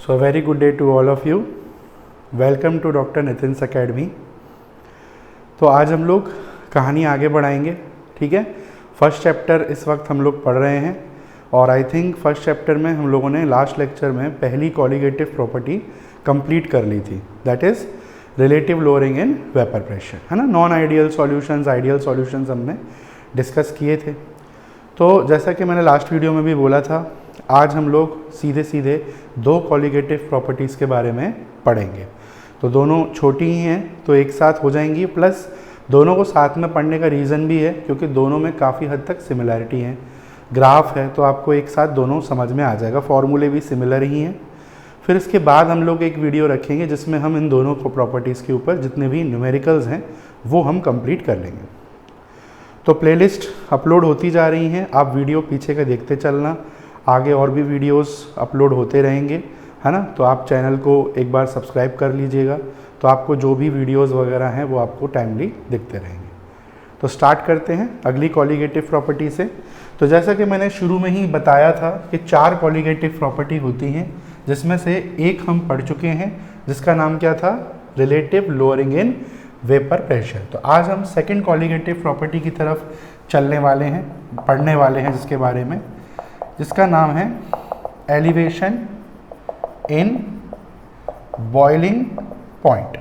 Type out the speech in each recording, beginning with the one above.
So very good day to all of you. Welcome to doctor Nitin's academy. तो आज हम लोग कहानी आगे बढ़ाएंगे, ठीक है। फर्स्ट चैप्टर इस वक्त हम लोग पढ़ रहे हैं और आई थिंक फर्स्ट चैप्टर में हम लोगों ने लास्ट लेक्चर में पहली कॉलिगेटिव प्रॉपर्टी कंप्लीट कर ली थी, that is relative lowering in vapour pressure, है ना। Non ideal solutions, ideal solutions हमने डिस्कस किए थे। तो जैसा कि मैंने लास्ट वीडियो में भी बोला था, आज हम लोग सीधे सीधे दो कॉलिगेटिव प्रॉपर्टीज़ के बारे में पढ़ेंगे। तो दोनों छोटी ही हैं तो एक साथ हो जाएंगी, प्लस दोनों को साथ में पढ़ने का रीज़न भी है क्योंकि दोनों में काफ़ी हद तक सिमिलैरिटी है। ग्राफ है तो आपको एक साथ दोनों समझ में आ जाएगा, फॉर्मूले भी सिमिलर ही हैं। फिर इसके बाद हम लोग एक वीडियो रखेंगे जिसमें हम इन दोनों को प्रॉपर्टीज़ के ऊपर जितने भी न्यूमेरिकल्स हैं वो हम कंप्लीट कर लेंगे। तो प्लेलिस्ट अपलोड होती जा रही हैं, आप वीडियो पीछे का देखते चलना, आगे और भी वीडियोस अपलोड होते रहेंगे, है ना। तो आप चैनल को एक बार सब्सक्राइब कर लीजिएगा तो आपको जो भी वीडियोस वगैरह हैं वो आपको टाइमली दिखते रहेंगे। तो स्टार्ट करते हैं अगली कॉलिगेटिव प्रॉपर्टी से। तो जैसा कि मैंने शुरू में ही बताया था कि 4 कॉलिगेटिव प्रॉपर्टी होती हैं, जिसमें से एक हम पढ़ चुके हैं जिसका नाम क्या था, relative lowering in vapour pressure. तो आज हम सेकेंड कॉलिगेटिव प्रॉपर्टी की तरफ चलने वाले हैं, पढ़ने वाले हैं, जिसके बारे में, जिसका नाम है elevation in boiling point.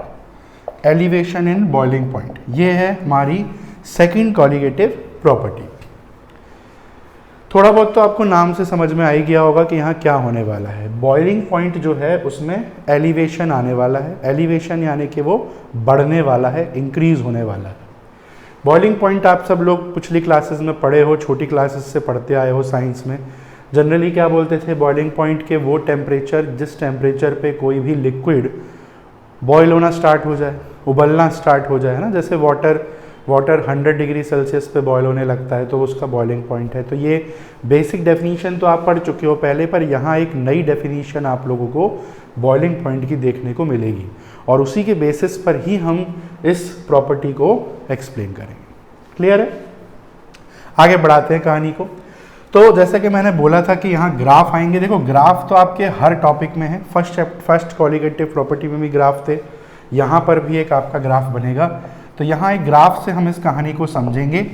Elevation in boiling point, ये है हमारी सेकंड कॉलिगेटिव प्रॉपर्टी। थोड़ा बहुत तो आपको नाम से समझ में आ ही गया होगा कि यहाँ क्या होने वाला है। बॉइलिंग पॉइंट जो है उसमें एलिवेशन आने वाला है। एलिवेशन यानी कि वो बढ़ने वाला है, इंक्रीज होने वाला है। बॉइलिंग पॉइंट आप सब लोग पिछली क्लासेस में पढ़े हो, छोटी क्लासेस से पढ़ते आए हो साइंस में। जनरली क्या बोलते थे बॉइलिंग पॉइंट के, वो टेम्परेचर जिस टेम्परेचर पे कोई भी लिक्विड बॉयल होना स्टार्ट हो जाए, उबलना स्टार्ट हो जाए, है ना। जैसे वाटर 100 डिग्री सेल्सियस पे बॉयल होने लगता है तो उसका बॉइलिंग पॉइंट है। तो ये बेसिक डेफिनीशन तो आप पढ़ चुके हो पहले, पर यहाँ एक नई डेफिनीशन आप लोगों को बॉइलिंग पॉइंट की देखने को मिलेगी और उसी के बेसिस पर ही हम इस प्रॉपर्टी को एक्सप्लेन करेंगे। क्लियर है? आगे बढ़ाते हैं कहानी को। तो जैसा कि मैंने बोला था कि यहाँ ग्राफ आएंगे। देखो ग्राफ तो आपके हर टॉपिक में है, फर्स्ट कॉलिगेटिव प्रॉपर्टी में भी ग्राफ थे, यहाँ पर भी एक आपका ग्राफ बनेगा। तो यहाँ एक ग्राफ से हम इस कहानी को समझेंगे।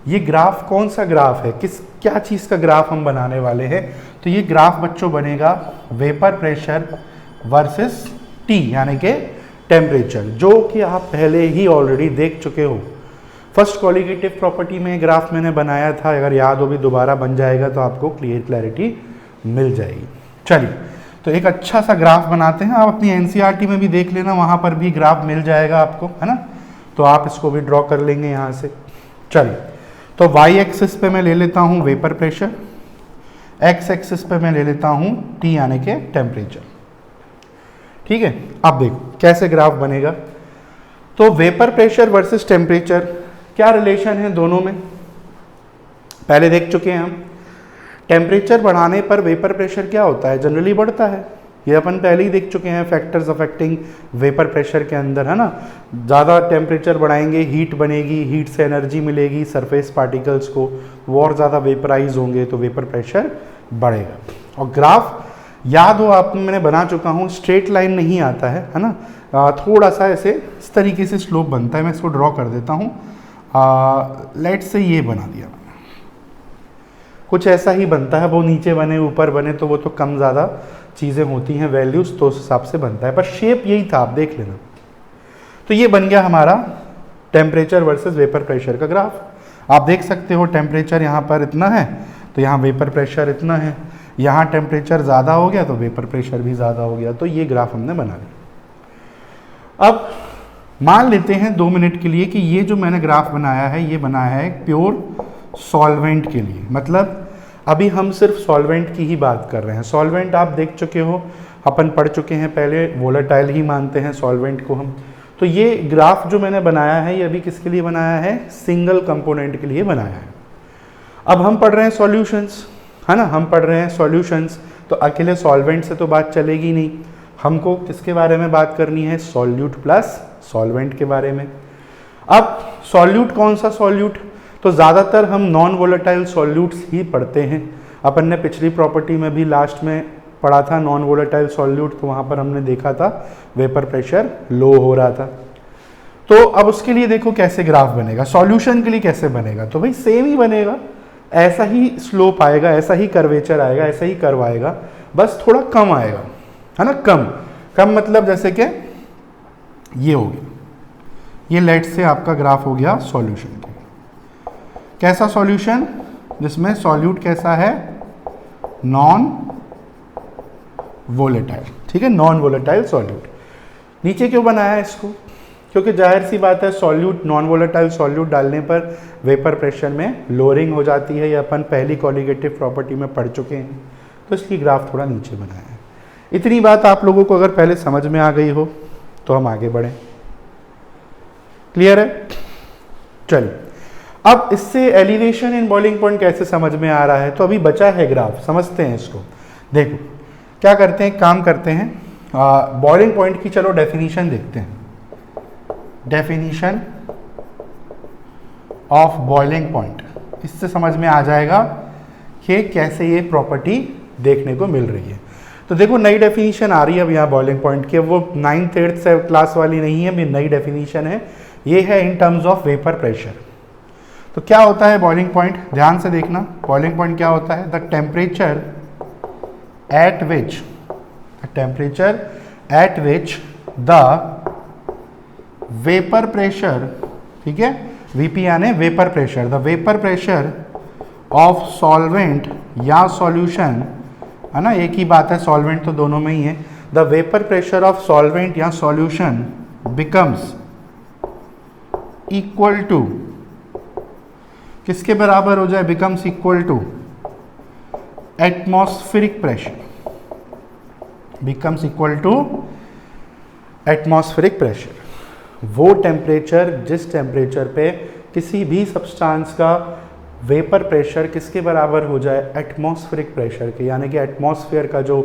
ये ग्राफ कौन सा ग्राफ है, क्या चीज़ का ग्राफ हम बनाने वाले हैं। तो ये ग्राफ बच्चों बनेगा वेपर प्रेशर वर्सेस टी, यानी कि टेम्परेचर, जो कि आप पहले ही ऑलरेडी देख चुके हो। फर्स्ट कॉलिगेटिव प्रॉपर्टी में ग्राफ मैंने बनाया था, अगर याद हो भी दोबारा बन जाएगा तो आपको क्लैरिटी मिल जाएगी। चलिए तो एक अच्छा सा ग्राफ बनाते हैं। आप अपनी एनसीईआरटी में भी देख लेना, वहाँ पर भी ग्राफ मिल जाएगा आपको, है ना। तो आप इसको भी ड्रॉ कर लेंगे यहाँ से। चलिए तो वाई एक्सिस पे मैं ले लेता हूँ वेपर प्रेशर, एक्स एक्सिस पे मैं ले लेता हूँ टी यानी कि टेम्परेचर, ठीक है। अब देखो कैसे ग्राफ बनेगा। तो वेपर प्रेशर वर्सेस टेम्परेचर, क्या रिलेशन है दोनों में, पहले देख चुके हैं हम। टेम्परेचर बढ़ाने पर वेपर प्रेशर क्या होता है, जनरली बढ़ता है। ये अपन पहले ही देख चुके हैं, फैक्टर्स अफेक्टिंग वेपर प्रेशर के अंदर, है ना। ज़्यादा टेम्परेचर बढ़ाएंगे, हीट बनेगी, हीट से एनर्जी मिलेगी सरफेस पार्टिकल्स को, वो और ज़्यादा वेपराइज होंगे तो वेपर प्रेशर बढ़ेगा। और ग्राफ याद हो आप, मैंने बना चुका हूँ, स्ट्रेट लाइन नहीं आता है ना, थोड़ा सा ऐसे इस तरीके से स्लोप बनता है। मैं इसको ड्रॉ कर देता हूँ, लेट से ये बना दिया मैंने, कुछ ऐसा ही बनता है। वो नीचे बने ऊपर बने तो वो तो कम ज़्यादा चीज़ें होती हैं, वैल्यूज़, तो उस हिसाब से बनता है, पर शेप यही था, आप देख लेना। तो ये बन गया हमारा टेम्परेचर वर्सेस वेपर प्रेशर का ग्राफ। आप देख सकते हो टेम्परेचर यहाँ पर इतना है तो यहाँ वेपर प्रेशर इतना है, यहाँ टेम्परेचर ज़्यादा हो गया तो वेपर प्रेशर भी ज़्यादा हो गया। तो ये ग्राफ हमने बना लिया। अब मान लेते हैं 2 मिनट के लिए कि ये जो मैंने ग्राफ बनाया है ये बनाया है प्योर सॉल्वेंट के लिए, मतलब अभी हम सिर्फ सॉल्वेंट की ही बात कर रहे हैं। सॉल्वेंट आप देख चुके हो, अपन पढ़ चुके हैं पहले, वोलेटाइल ही मानते हैं सॉल्वेंट को हम। तो ये ग्राफ जो मैंने बनाया है ये अभी किसके लिए बनाया है, सिंगल कंपोनेंट के लिए बनाया है। अब हम पढ़ रहे हैं सॉल्यूशंस, है ना, हम पढ़ रहे हैं सॉल्यूशंस, तो अकेले सॉल्वेंट से तो बात चलेगी नहीं, हमको किसके बारे में बात करनी है, सॉल्यूट प्लस सॉल्वेंट के बारे में। अब सॉल्यूट कौन सा सॉल्यूट, तो ज़्यादातर हम नॉन वोलेटाइल सॉल्यूट्स ही पढ़ते हैं। अपन ने पिछली प्रॉपर्टी में भी लास्ट में पढ़ा था नॉन वोलेटाइल सॉल्यूट, तो वहाँ पर हमने देखा था वेपर प्रेशर लो हो रहा था। तो अब उसके लिए देखो कैसे ग्राफ बनेगा, सॉल्यूशन के लिए कैसे बनेगा, तो भाई सेम ही बनेगा, ऐसा ही स्लोप आएगा, ऐसा ही कर्वेचर आएगा, ऐसा ही कर्व आएगा, बस थोड़ा कम आएगा, है ना। कम कम मतलब जैसे कि ये हो गया, ये लेट से आपका ग्राफ हो गया सॉल्यूशन का। कैसा सॉल्यूशन, जिसमें सॉल्यूट कैसा है, नॉन वोलेटाइल, ठीक है, नॉन वोलेटाइल सॉल्यूट। नीचे क्यों बनाया इसको, क्योंकि जाहिर सी बात है सॉल्यूट, नॉन वोलेटाइल सॉल्यूट डालने पर वेपर प्रेशर में लोअरिंग हो जाती है, ये अपन पहली कॉलिगेटिव प्रॉपर्टी में पढ़ चुके हैं, तो इसकी ग्राफ थोड़ा नीचे बनाया है। इतनी बात आप लोगों को अगर पहले समझ में आ गई हो तो हम आगे बढ़ें। क्लियर है? चलिए, अब इससे एलिवेशन इन बॉइलिंग पॉइंट कैसे समझ में आ रहा है, तो अभी बचा है ग्राफ, समझते हैं इसको। देखो क्या करते हैं, काम करते हैं, बॉइलिंग पॉइंट की चलो डेफिनेशन देखते हैं। डेफिनेशन ऑफ बॉइलिंग पॉइंट, इससे समझ में आ जाएगा कि कैसे ये प्रॉपर्टी देखने को मिल रही है। तो देखो नई डेफिनेशन आ रही है अब यहाँ बॉइलिंग पॉइंट की, वो 9th 8th क्लास वाली नहीं है, ये नई डेफिनेशन है, ये है in terms of vapour pressure. तो क्या होता है बॉइलिंग पॉइंट, ध्यान से देखना, बॉइलिंग पॉइंट क्या होता है, the temperature at which the vapour pressure, ठीक है, वीपी यानी vapour pressure, the vapour pressure of solvent या सॉल्यूशन, है ना, एक ही बात है, सॉल्वेंट तो दोनों में ही है, the vapour pressure of solvent या सॉल्यूशन बिकम्स इक्वल टू, किसके बराबर हो जाए, becomes equal to atmospheric pressure, becomes equal to atmospheric pressure. वो टेम्परेचर जिस टेम्परेचर पे किसी भी सब्सटेंस का वेपर प्रेशर किसके बराबर हो जाए, एटमॉस्फेरिक प्रेशर के, यानी कि एटमॉस्फेयर का जो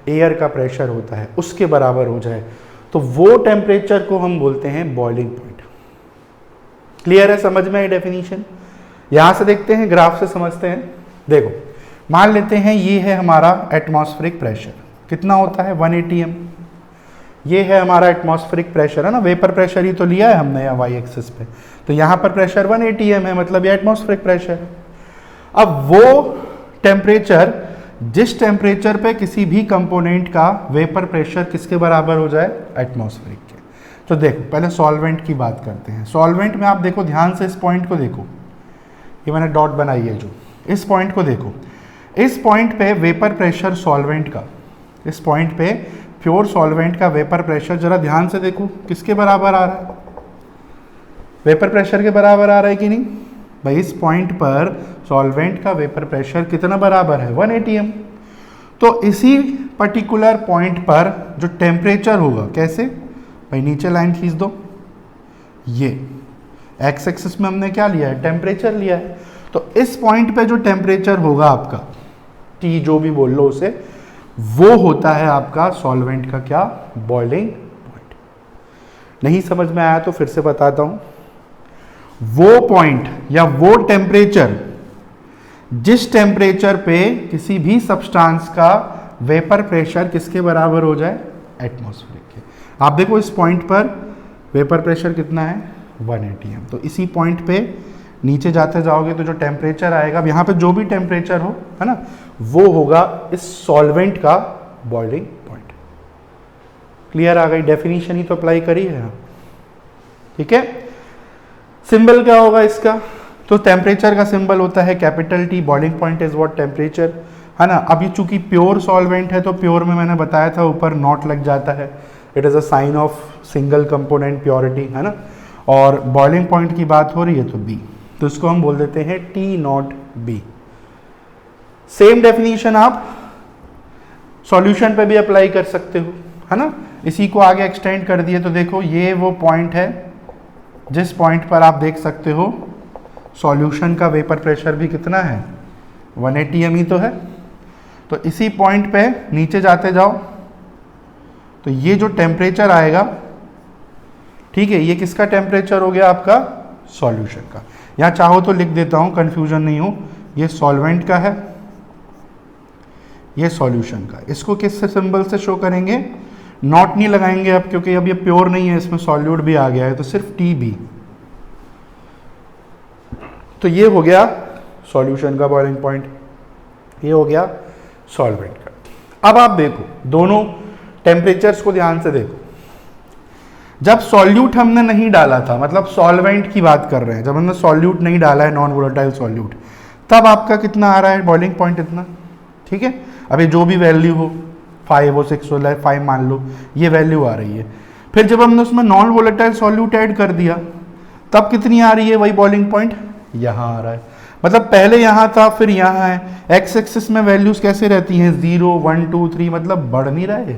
एयर का प्रेशर होता है उसके बराबर हो जाए, तो वो टेम्परेचर को हम बोलते हैं बॉइलिंग पॉइंट। क्लियर है, समझ में आई डेफिनेशन? यहां से देखते हैं, ग्राफ से समझते हैं। देखो मान लेते हैं ये है हमारा एटमॉस्फेरिक प्रेशर, कितना होता है 1 atm, ये है हमारा एटमॉस्फेरिक प्रेशर, है ना, वेपर प्रेशर ही तो लिया है हमने यहाँ वाई एक्सिस पे, तो यहाँ पर प्रेशर 1 atm है, मतलब ये एटमॉस्फेरिक प्रेशर है। अब वो टेम्परेचर जिस टेम्परेचर पे किसी भी कंपोनेंट का वेपर प्रेशर किसके बराबर हो जाए, एटमॉस्फेरिक के। तो देखो पहले सॉल्वेंट की बात करते हैं। सॉल्वेंट में आप देखो ध्यान से, इस पॉइंट को देखो, ये मैंने डॉट बनाई है जो, इस पॉइंट को देखो, इस पॉइंट पे वेपर प्रेशर सॉल्वेंट का, इस पॉइंट पे प्योर सॉल्वेंट का वेपर प्रेशर जरा ध्यान से देखो किसके बराबर आ रहा है, वेपर प्रेशर के बराबर आ रहा है कि नहीं भाई। इस पॉइंट पर सॉल्वेंट का वेपर प्रेशर कितना बराबर है, 1 atm। तो इसी पर्टिकुलर पॉइंट पर जो टेम्परेचर होगा, कैसे भाई, नीचे लाइन खींच दो, ये एक्स एक्सिस में हमने क्या लिया है, टेम्परेचर लिया है, तो इस पॉइंट पे जो टेम्परेचर होगा आपका, टी जो भी बोल लो उसे, वो होता है आपका सॉल्वेंट का क्या, बॉइलिंग पॉइंट। नहीं समझ में आया तो फिर से बताता हूं, वो पॉइंट या वो टेम्परेचर जिस टेम्परेचर पे किसी भी सब्सटेंस का वेपर प्रेशर किसके बराबर हो जाए, एटमॉस्फेरिक के। आप देखो इस पॉइंट पर वेपर प्रेशर कितना है, 1 atm। तो इसी पॉइंट पे नीचे जाते जाओगे तो जो टेम्परेचर आएगा, यहाँ पे जो भी टेम्परेचर हो, है ना, वो होगा इस सॉल्वेंट का बॉइलिंग पॉइंट। क्लियर आ गई, डेफिनेशन ही तो अप्लाई करी है, ठीक है। सिंबल क्या होगा इसका, तो टेम्परेचर का सिंबल होता है capital T, boiling point is what, temperature, है ना। अब ये चूंकि प्योर सॉल्वेंट है तो प्योर में मैंने बताया था ऊपर नॉट लग जाता है, it is a sign of single component purity, है ना। और बॉइलिंग पॉइंट की बात हो रही है तो बी, तो इसको हम बोल देते हैं T naught B. Same definition आप सॉल्यूशन पे भी अप्लाई कर सकते हो, है ना। इसी को आगे एक्सटेंड कर दिए तो देखो ये वो पॉइंट है जिस पॉइंट पर आप देख सकते हो सॉल्यूशन का वेपर प्रेशर भी कितना है, 1 atm ही तो है। तो इसी पॉइंट पे नीचे जाते जाओ तो ये जो टेम्परेचर आएगा, ठीक है, ये किसका टेम्परेचर हो गया, आपका सॉल्यूशन का। यहाँ चाहो तो लिख देता हूँ, कंफ्यूजन नहीं हो, ये सॉल्वेंट का है, ये सॉल्यूशन का। इसको किस सिंबल से शो करेंगे, नॉट नहीं लगाएंगे अब, क्योंकि अब ये प्योर नहीं है, इसमें सॉल्यूट भी आ गया है, तो सिर्फ TB। तो ये हो गया सॉल्यूशन का बॉइलिंग पॉइंट, ये हो गया सॉल्वेंट का। अब आप देखो दोनों टेम्परेचर्स को ध्यान से देखो। जब सॉल्यूट हमने नहीं डाला था, मतलब सॉल्वेंट की बात कर रहे हैं, जब हमने सॉल्यूट नहीं डाला है, नॉन वोलेटाइल सॉल्यूट, तब आपका कितना आ रहा है बॉइलिंग पॉइंट इतना, ठीक है। अभी जो भी वैल्यू हो 5 हो 6 हो 5 मान लो, ये वैल्यू आ रही है। फिर जब हमने उसमें नॉन वोलेटाइल सॉल्यूट ऐड कर दिया, तब कितनी आ रही है, वही बॉइलिंग पॉइंट यहाँ आ रहा है। मतलब पहले यहाँ था फिर यहाँ है। एक्स एक्सिस में वैल्यूज कैसे रहती हैं, 0 1 2 3, मतलब बढ़ नहीं रहा है।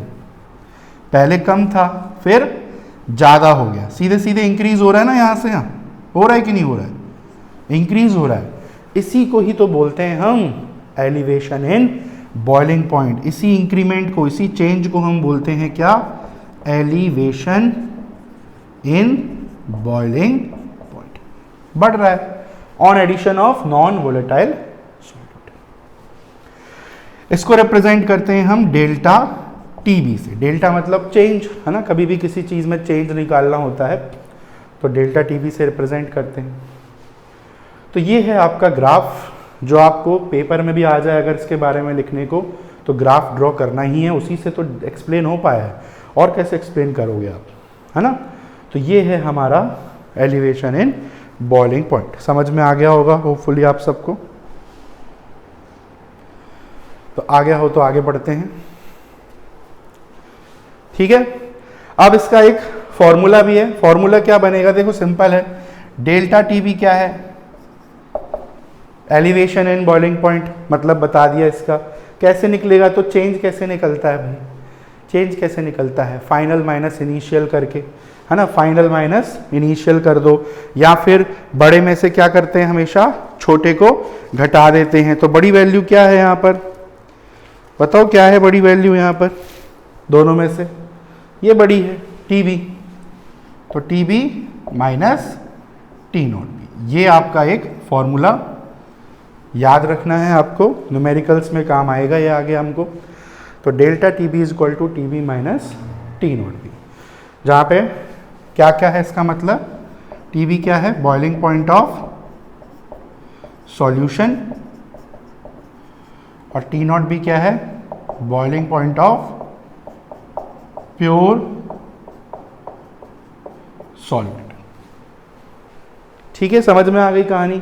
पहले कम था फिर ज़्यादा हो गया, सीधे सीधे इंक्रीज हो रहा है ना, यहाँ से यहाँ हो रहा है कि नहीं हो रहा है, इंक्रीज हो रहा है। इसी को ही तो बोलते हैं हम एलिवेशन इन बॉइलिंग पॉइंट। इसी इंक्रीमेंट को, इसी चेंज को हम बोलते हैं क्या, एलिवेशन इन बॉइलिंग पॉइंट। बढ़ रहा है on addition of non volatile solute. इसको रिप्रेजेंट करते हैं हम डेल्टा TB से। डेल्टा मतलब चेंज है ना, कभी भी किसी चीज में चेंज निकालना होता है तो डेल्टा TB से रिप्रेजेंट करते हैं। तो ये है आपका ग्राफ, जो आपको पेपर में भी आ जाए अगर इसके बारे में लिखने को, तो ग्राफ ड्रॉ करना ही है, उसी से तो एक्सप्लेन हो पाया है, और कैसे एक्सप्लेन करोगे आप, है ना। तो ये है हमारा एलिवेशन इन बॉइलिंग पॉइंट। समझ में आ गया होगा होपफुली आप सबको। तो आ गया हो तो आगे बढ़ते हैं, ठीक है। अब इसका एक फॉर्मूला भी है। फॉर्मूला क्या बनेगा, देखो सिंपल है। डेल्टा TB क्या है, एलिवेशन इन बॉइलिंग पॉइंट, मतलब बता दिया इसका। कैसे निकलेगा, तो चेंज कैसे निकलता है भाई, चेंज कैसे निकलता है, फाइनल माइनस इनिशियल करके, है ना। फाइनल माइनस इनिशियल कर दो, या फिर बड़े में से क्या करते हैं, हमेशा छोटे को घटा देते हैं। तो बड़ी वैल्यू क्या है यहाँ पर, बताओ क्या है बड़ी वैल्यू यहाँ पर, दोनों में से ये बड़ी है TB, तो TB माइनस T0B। ये आपका एक फॉर्मूला याद रखना है आपको, न्यूमेरिकल्स में काम आएगा ये आगे हमको। तो delta TB is equal to TB minus T0B, जहाँ पे क्या क्या है इसका मतलब, TB क्या है, बॉइलिंग पॉइंट ऑफ सॉल्यूशन, और T0B क्या है, boiling point of pure solvent. ठीक है, समझ में आ गई कहानी।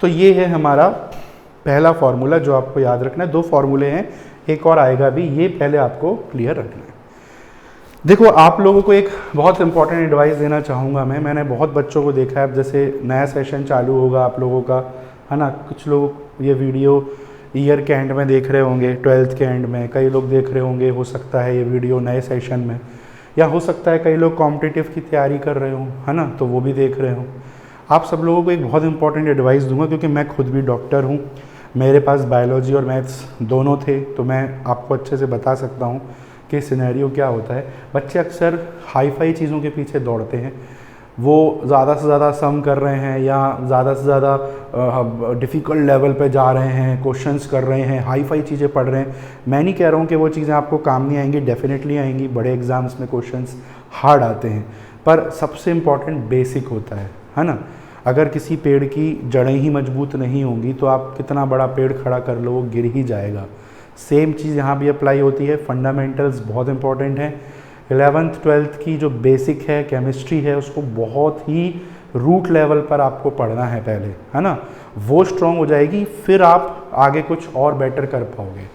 तो ये है हमारा पहला फॉर्मूला जो आपको याद रखना है। 2 फॉर्मूले हैं, एक और आएगा भी, ये पहले आपको क्लियर रखना है। देखो आप लोगों को एक बहुत इंपॉर्टेंट एडवाइस देना चाहूँगा मैंने बहुत बच्चों को देखा है, जैसे नया सेशन चालू होगा आप लोगों का, है ना। कुछ लोग ये वीडियो ईयर के एंड में देख रहे होंगे, 12th के एंड में, कई लोग देख रहे होंगे, हो सकता है ये वीडियो नए सेशन में, या हो सकता है कई लोग कॉम्पिटिटिव की तैयारी कर रहे हो, है ना, तो वो भी देख रहे हो। आप सब लोगों को एक बहुत इंपॉर्टेंट एडवाइस दूंगा, क्योंकि मैं खुद भी डॉक्टर हूँ, मेरे पास बायोलॉजी और मैथ्स दोनों थे, तो मैं आपको अच्छे से बता सकता हूँ कि सिनेरियो क्या होता है। बच्चे अक्सर हाई फाई चीज़ों के पीछे दौड़ते हैं, वो ज़्यादा से ज़्यादा सम कर रहे हैं या ज़्यादा से ज़्यादा डिफ़िकल्ट लेवल पे जा रहे हैं, क्वेश्चंस कर रहे हैं, हाई फाई चीज़ें पढ़ रहे हैं। मैं नहीं कह रहा हूँ कि वो चीज़ें आपको काम नहीं आएंगी, डेफिनेटली आएंगी, बड़े एग्ज़ाम्स में क्वेश्चंस हार्ड आते हैं, पर सबसे इम्पॉर्टेंट बेसिक होता है ना। अगर किसी पेड़ की जड़ें ही मजबूत नहीं होंगी तो आप कितना बड़ा पेड़ खड़ा कर लो वो गिर ही जाएगा। सेम चीज़ यहाँ भी अप्लाई होती है, फंडामेंटल्स बहुत इंपॉर्टेंट हैं। 11th 12th की जो बेसिक है, केमिस्ट्री है, उसको बहुत ही रूट लेवल पर आपको पढ़ना है पहले, है ना। वो स्ट्रॉन्ग हो जाएगी, फिर आप आगे कुछ और बेटर कर पाओगे।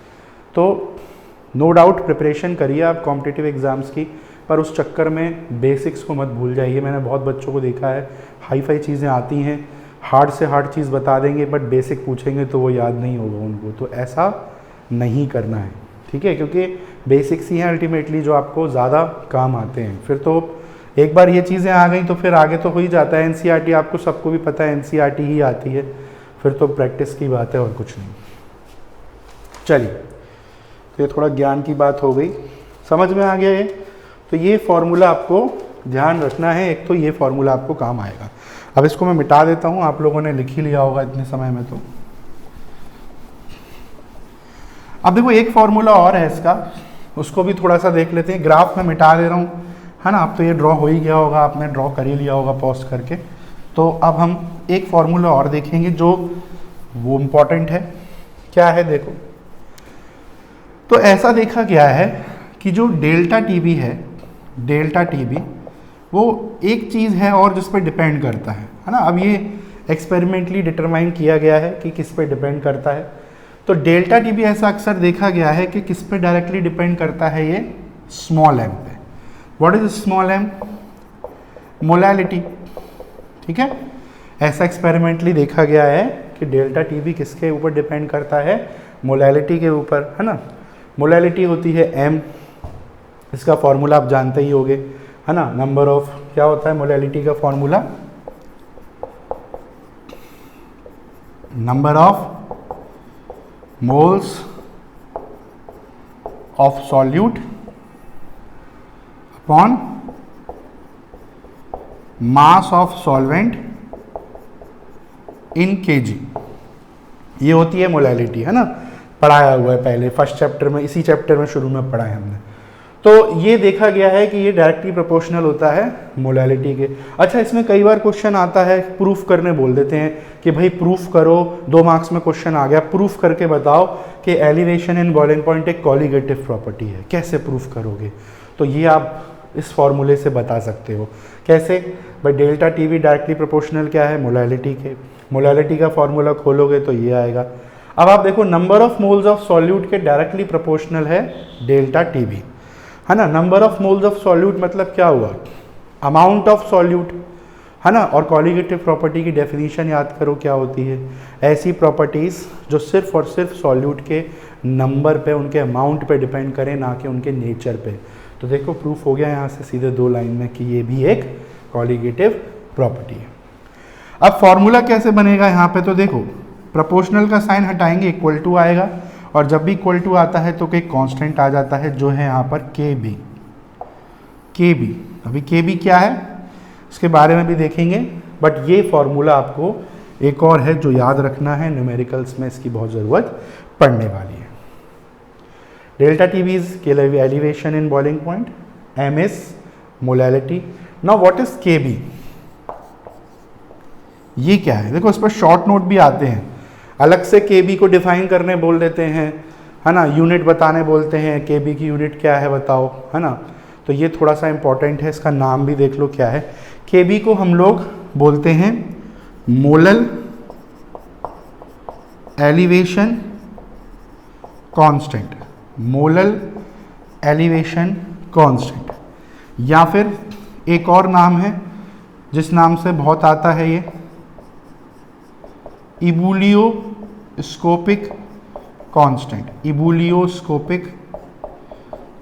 तो नो डाउट प्रिपरेशन करिए आप कॉम्पिटिटिव एग्ज़ाम्स की, पर उस चक्कर में बेसिक्स को मत भूल जाइए। मैंने बहुत बच्चों को देखा है, हाई फाई चीज़ें आती हैं, हार्ड से हार्ड चीज़ बता देंगे, बट बेसिक पूछेंगे तो वो याद नहीं होगा उनको। तो ऐसा नहीं करना है, ठीक है, क्योंकि बेसिक्स ही हैं अल्टीमेटली जो आपको ज़्यादा काम आते हैं। फिर तो एक बार ये चीज़ें आ गई तो फिर आगे तो हो ही जाता है। एनसीईआरटी आपको सबको भी पता है, एनसीईआरटी ही आती है, फिर तो प्रैक्टिस की बात है और कुछ नहीं। चलिए, तो ये थोड़ा ज्ञान की बात हो गई, समझ में आ गया ये। तो ये फॉर्मूला आपको ध्यान रखना है, एक तो ये फॉर्मूला आपको काम आएगा। अब इसको मैं मिटा देता हूँ, आप लोगों ने लिख ही लिया होगा इतने समय में। तो अब देखो एक फॉर्मूला और है इसका, उसको भी थोड़ा सा देख लेते हैं। ग्राफ में मिटा दे रहा हूँ, है ना। अब तो ये ड्रॉ हो ही गया होगा, आपने ड्रॉ कर ही लिया होगा पॉज करके। तो अब हम एक फॉर्मूला और देखेंगे जो वो इम्पॉर्टेंट है। क्या है देखो, तो ऐसा देखा गया है कि जो डेल्टा टीबी है, डेल्टा टीबी वो एक चीज़ है और जिस पर डिपेंड करता है ना। अब ये एक्सपेरिमेंटली डिटरमाइन किया गया है कि किस पे डिपेंड करता है। तो डेल्टा टीबी ऐसा अक्सर देखा गया है कि किस पे डायरेक्टली डिपेंड करता है, ये स्मॉल एम पे। What is small M? Molality, ठीक है। ऐसा एक्सपेरिमेंटली देखा गया है कि डेल्टा टीबी किसके ऊपर डिपेंड करता है? मोलैलिटी के ऊपर, है ना। मोलैलिटी होती है एम, इसका फॉर्मूला आप जानते ही होंगे, है ना। नंबर ऑफ, क्या होता है मोलैलिटी का formula? Number of moles of solute upon mass of solvent in KG, ये होती है मोलैलिटी, है ना। पढ़ाया हुआ है पहले फर्स्ट चैप्टर में, इसी चैप्टर में शुरू में पढ़ा है हमने। तो ये देखा गया है कि ये डायरेक्टली प्रोपोर्शनल होता है मोलैलिटी के। अच्छा, इसमें कई बार क्वेश्चन आता है, प्रूफ करने बोल देते हैं कि भाई प्रूफ करो, 2 मार्क्स में क्वेश्चन आ गया, प्रूफ करके बताओ कि एलिवेशन इन बॉइलिंग पॉइंट एक कॉलिगेटिव प्रॉपर्टी है। कैसे प्रूफ करोगे? तो ये आप इस फॉर्मूले से बता सकते हो। कैसे? भाई डेल्टा टीवी डायरेक्टली प्रोपोर्शनल क्या है? मोलैलिटी के। मोलैलिटी का फॉर्मूला खोलोगे तो ये आएगा। अब आप देखो, number of moles of solute के डायरेक्टली प्रोपोर्शनल है डेल्टा टीवी, है ना। Number of moles of solute मतलब क्या हुआ? अमाउंट ऑफ सॉल्यूट, है ना। और कॉलिगेटिव प्रॉपर्टी की डेफिनेशन याद करो क्या होती है? ऐसी प्रॉपर्टीज़ जो सिर्फ और सिर्फ सॉल्यूट के नंबर पे, उनके अमाउंट पे डिपेंड करें, ना कि उनके नेचर पे। तो देखो प्रूफ हो गया यहाँ से सीधे 2 लाइन में कि ये भी एक कॉलिगेटिव प्रॉपर्टी है। अब फॉर्मूला कैसे बनेगा यहाँ पे? तो देखो, प्रोपोर्शनल का साइन हटाएंगे, इक्वल टू आएगा, और जब भी इक्वल टू आता है तो कोई कांस्टेंट आ जाता है जो है यहाँ पर के बी। के बी, अभी के बी क्या है इसके बारे में भी देखेंगे, बट ये फॉर्मूला आपको एक और है जो याद रखना है, न्यूमेरिकल्स में इसकी बहुत ज़रूरत पड़ने वाली है। Delta TV is elevation in boiling point, M is molality. Now what is K B? ये क्या है? देखो इस पर शॉर्ट नोट भी आते हैं, अलग से के बी को डिफाइन करने बोल देते हैं, है ना। यूनिट बताने बोलते हैं, के बी की यूनिट क्या है बताओ, है ना। तो ये थोड़ा सा इंपॉर्टेंट है, इसका नाम भी देख लो क्या है। के बी को हम लोग बोलते हैं molal elevation constant, molal elevation constant, या फिर एक और नाम है जिस नाम से बहुत आता है ये, इबुलियोस्कोपिक कांस्टेंट, इबुलियोस्कोपिक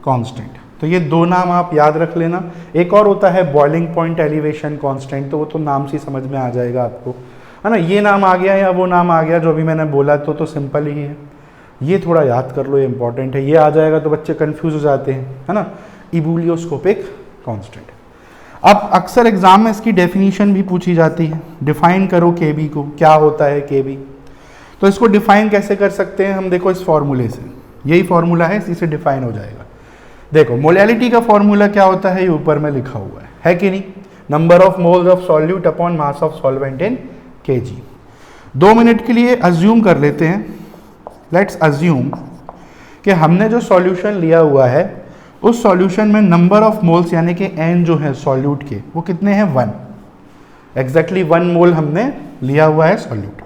कांस्टेंट। तो ये 2 नाम आप याद रख लेना। एक और होता है बॉइलिंग पॉइंट एलिवेशन कांस्टेंट, तो वो तो नाम से समझ में आ जाएगा आपको, है ना। ये नाम आ गया या वो नाम आ गया जो अभी मैंने बोला, तो सिंपल ही है। ये थोड़ा याद कर लो, ये इंपॉर्टेंट है। ये आ जाएगा तो बच्चे कंफ्यूज हो जाते हैं, है ना। इबुलियोस्कोपिक कांस्टेंट। अब अक्सर एग्जाम में इसकी डेफिनेशन भी पूछी जाती है, डिफाइन करो के बी को, क्या होता है के बी। तो इसको डिफाइन कैसे कर सकते हैं हम? देखो इस फॉर्मूले से, यही फॉर्मूला है, इसी से डिफाइन हो जाएगा। देखो मोलैलिटी का फॉर्मूला क्या होता है, ये ऊपर में लिखा हुआ है कि नहीं? Number of moles of solute upon mass of solvent in KG. 2 minute के लिए अज्यूम कर लेते हैं, लेट्स अज्यूम कि हमने जो सॉल्यूशन लिया हुआ है उस सॉल्यूशन में नंबर ऑफ मोल्स यानी कि n जो है सॉल्यूट के, वो कितने हैं? 1। एग्जैक्टली 1 मोल हमने लिया हुआ है सॉल्यूट,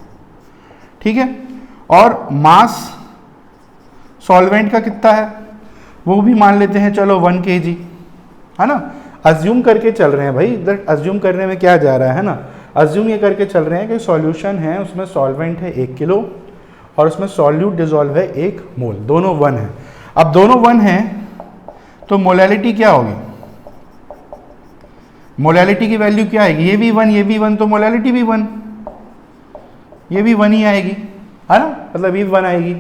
ठीक है। और मास सॉल्वेंट का कितना है वो भी मान लेते हैं, चलो 1 kg, है ना। अज्यूम करके चल रहे हैं भाई, इधर अज्यूम करने में क्या जा रहा है ना। अज्यूम ये करके चल रहे हैं कि सॉल्यूशन है, उसमें सॉल्वेंट है 1 किलो और उसमें सॉल्यूट डिजोल्व है 1 मोल, दोनों 1 है। अब दोनों 1 हैं तो मोलैलिटी क्या होगी? मोलैलिटी की वैल्यू क्या आएगी? ये भी 1, ये भी 1, तो मोलैलिटी भी 1, ये भी 1 ही आएगी, है ना। मतलब ये 1 आएगी।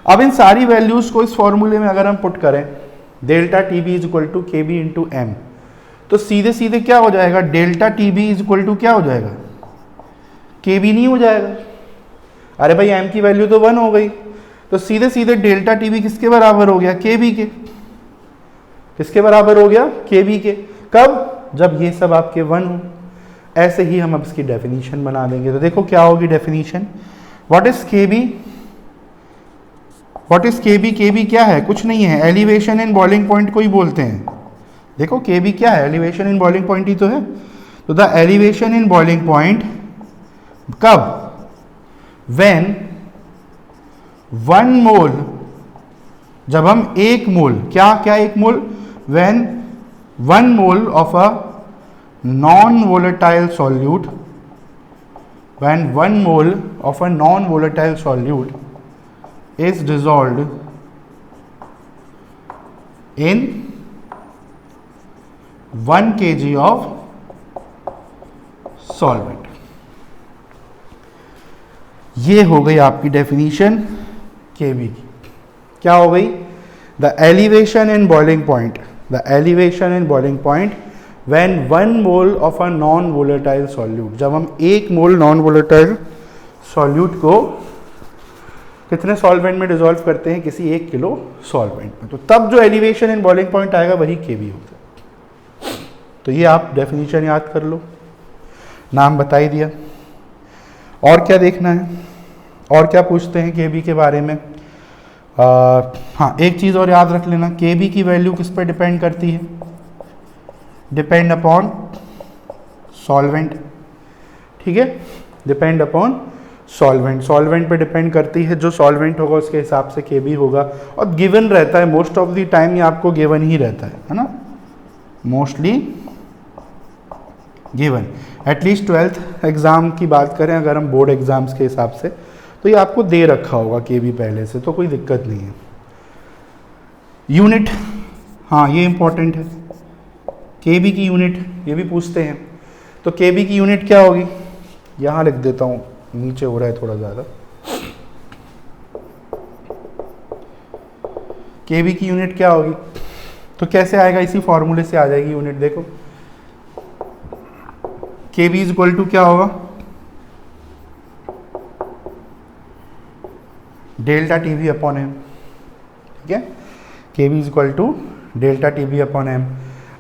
अब इन सारी वैल्यूज को इस फॉर्मूले में अगर हम पुट करें, delta T B is equal to K B into M, तो सीधे सीधे क्या हो जाएगा? Delta T B is equal to क्या हो जाएगा? के बी नहीं हो जाएगा। अरे भाई एम की वैल्यू तो 1 हो गई, तो सीधे सीधे डेल्टा टी बी किसके बराबर हो गया, के बी के। किसके बराबर हो गया, के बी के। कब, जब ये सब आपके 1 हो। ऐसे ही हम अब इसकी डेफिनेशन बना देंगे। तो देखो क्या होगी definition, what is K B, what is K B. के बी क्या है, कुछ नहीं है, एलिवेशन इन बॉइलिंग पॉइंट को ही बोलते हैं। देखो के बी क्या है, एलिवेशन इन बॉइलिंग पॉइंट ही तो है। तो the elevation in boiling point कब, व्हेन 1 मोल, जब हम 1 मोल, क्या क्या 1 mole, when 1 mole of a non volatile solute, when 1 mole of a non volatile solute is dissolved in 1 kg of solvent. ये हो गई आपकी डेफिनेशन केबी की। क्या हो गई, the elevation in boiling point, the elevation in boiling point when 1 mole of a non volatile solute, जब हम 1 मोल नॉन वोलेटाइल सॉल्यूट को कितने सॉल्वेंट में डिसॉल्व करते हैं, किसी 1 किलो सॉल्वेंट में, तो तब जो एलिवेशन इन बॉइलिंग पॉइंट आएगा वही केबी होता है। तो ये आप डेफिनेशन याद कर लो, नाम बता ही दिया। और क्या देखना है, और क्या पूछते हैं केबी के बारे में। हाँ, एक चीज़ और याद रख लेना, केबी की वैल्यू किस पर डिपेंड करती है, डिपेंड अपॉन सॉल्वेंट। ठीक है, डिपेंड अपॉन सॉल्वेंट, सॉल्वेंट पे डिपेंड करती है, जो सॉल्वेंट होगा उसके हिसाब से केबी होगा। और गिवन रहता है मोस्ट ऑफ द टाइम, ये आपको गिवन ही रहता है ना, mostly given. At least 12th exam की बात करें अगर हम बोर्ड एग्ज़ाम्स के हिसाब से, तो ये आपको दे रखा होगा केबी पहले से, तो कोई दिक्कत नहीं है। यूनिट, हाँ ये इंपॉर्टेंट है, केबी की यूनिट ये भी पूछते हैं। तो केबी की यूनिट क्या होगी, यहाँ लिख देता हूँ, नीचे हो रहा है थोड़ा ज़्यादा। केबी की यूनिट क्या होगी, तो कैसे आएगा, इसी फॉर्मूले से आ जाएगी यूनिट। देखो केबी इज इक्वल टू क्या होगा, delta T V upon M. ठीक है, KB is equal to delta T V upon M.